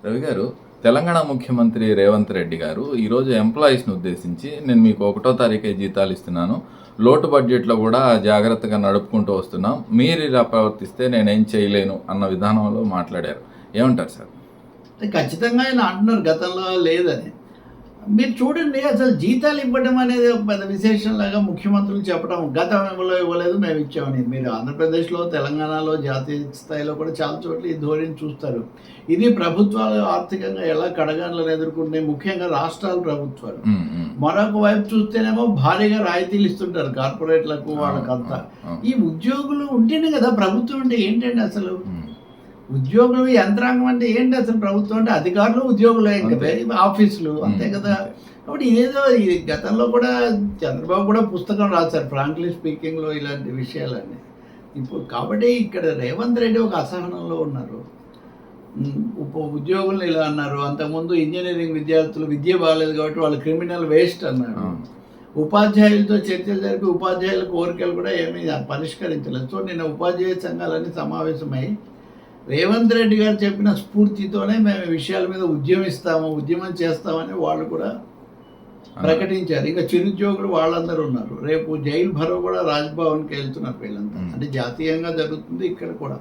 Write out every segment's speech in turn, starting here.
రవి గారు, తెలంగాణ ముఖ్యమంత్రి రేవంత్ రెడ్డి గారు ఈరోజు ఎంప్లాయీస్ని ఉద్దేశించి నేను మీకు 1వ తారీఖే జీతాలు ఇస్తున్నాను, లోటు బడ్జెట్లో కూడా జాగ్రత్తగా నడుపుకుంటూ వస్తున్నాం, మీరు ఇలా ప్రవర్తిస్తే నేనేం చేయలేను అన్న విధానంలో మాట్లాడారు. ఏమంటారు సార్? ఖచ్చితంగా ఆయన అంటున్నారు గతంలో లేదని. మీరు చూడండి, అసలు జీతాలు ఇవ్వడం అనేది ఒక పెద్ద విశేషంలాగా ముఖ్యమంత్రులు చెప్పడం, గతంలో ఇవ్వలేదు మేము ఇచ్చామని. మీరు ఆంధ్రప్రదేశ్లో, తెలంగాణలో, జాతీయ స్థాయిలో కూడా చాలా చోట్ల ఈ ధోరణి చూస్తారు. ఇది ప్రభుత్వాలు ఆర్థికంగా ఎలా కడగాలని ఎదుర్కొంటున్నాయి, ముఖ్యంగా రాష్ట్రాల ప్రభుత్వాలు. మరొక వైపు చూస్తేనేమో భారీగా రాయితీలు ఇస్తుంటారు కార్పొరేట్లకు, వాళ్ళకంతా. ఈ ఉద్యోగులు ఉంటేనే కదా ప్రభుత్వం అంటే ఏంటండి అసలు? ఉద్యోగులు యంత్రాంగం అంటే ఏంటి అసలు? ప్రభుత్వం అంటే అధికారులు, ఉద్యోగులే కదా, ఆఫీసులు, అంతే కదా. కాబట్టి ఏదో ఈ గతంలో కూడా చంద్రబాబు కూడా పుస్తకం రాశారు ఫ్రాంక్లీ స్పీకింగ్లో ఇలాంటి విషయాలన్నీ. ఇప్పుడు కాబట్టి ఇక్కడ రేవంత్ రెడ్డి ఒక అసహనంలో ఉన్నారు. ఉద్యోగులను ఇలా అన్నారు. అంతకుముందు ఇంజనీరింగ్ విద్యార్థులు విద్య బాగాలేదు కాబట్టి వాళ్ళు క్రిమినల్ వేస్ట్ అన్నారు. ఉపాధ్యాయులతో చర్చలు జరిపి ఉపాధ్యాయుల కోరికలు కూడా ఏమీ పరిష్కరించలేదు. సో నిన్న ఉపాధ్యాయ సంఘాలన్నీ సమావేశమై రేవంత్ రెడ్డి గారు చెప్పిన స్ఫూర్తితోనే మేము ఈ విషయాల మీద ఉద్యమం చేస్తామని వాళ్ళు కూడా ప్రకటించారు. ఇంకా చిరుద్యోగులు వాళ్ళందరూ ఉన్నారు. రేపు జైలు భరో కూడా రాజ్భవన్కి వెళ్తున్నారు వీళ్ళంతా. అంటే జాతీయంగా జరుగుతుంది ఇక్కడ కూడా.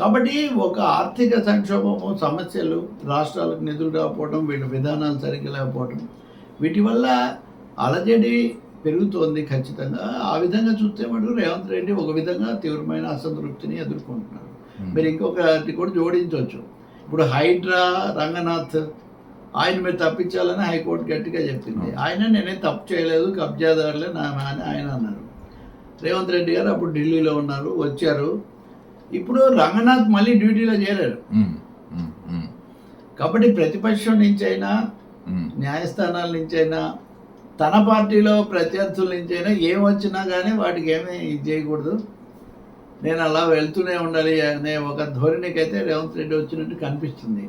కాబట్టి ఒక ఆర్థిక సంక్షోభము, సమస్యలు, రాష్ట్రాలకు నిధులు రాకపోవడం, వీళ్ళ విధానాలు సరిగ్గా లేకపోవడం, వీటి వల్ల అలజడి పెరుగుతోంది ఖచ్చితంగా. ఆ విధంగా చూస్తే మటుకు రేవంత్ రెడ్డి ఒక విధంగా తీవ్రమైన అసంతృప్తిని ఎదుర్కొంటున్నారు. మీరు ఇంకొకటి కూడా జోడించవచ్చు. ఇప్పుడు హైడ్రా రంగనాథ్ ఆయన మీరు తప్పించాలని హైకోర్టు గట్టిగా చెప్పింది. ఆయన నేనేం తప్పు చేయలేదు, కబ్జాదారులే నా అని ఆయన అన్నారు. రేవంత్ రెడ్డి గారు అప్పుడు ఢిల్లీలో ఉన్నారు, వచ్చారు. ఇప్పుడు రంగనాథ్ మళ్ళీ డ్యూటీలో చేరారు. కాబట్టి ప్రతిపక్షం నుంచి అయినా, న్యాయస్థానాల నుంచి అయినా, తన పార్టీలో ప్రత్యర్థుల నుంచి అయినా ఏం వచ్చినా కానీ వాటికి ఏమీ ఇది చేయకూడదు, నేను అలా వెళ్తూనే ఉండాలి అనే ఒక ధోరణికి అయితే రేవంత్ రెడ్డి వచ్చినట్టు కనిపిస్తుంది.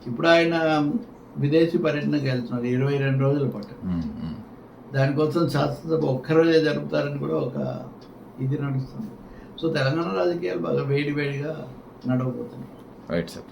ఇప్పుడు ఆయన విదేశీ పర్యటనకు వెళ్తున్నారు 22 రోజుల పాటు. దానికోసం శాసనసభ ఒక్కరోజే జరుపుతారని కూడా ఒక ఇది నడుస్తుంది. సో తెలంగాణ రాజకీయాలు బాగా వేడివేడిగా నడవబోతున్నాయి. Right sir.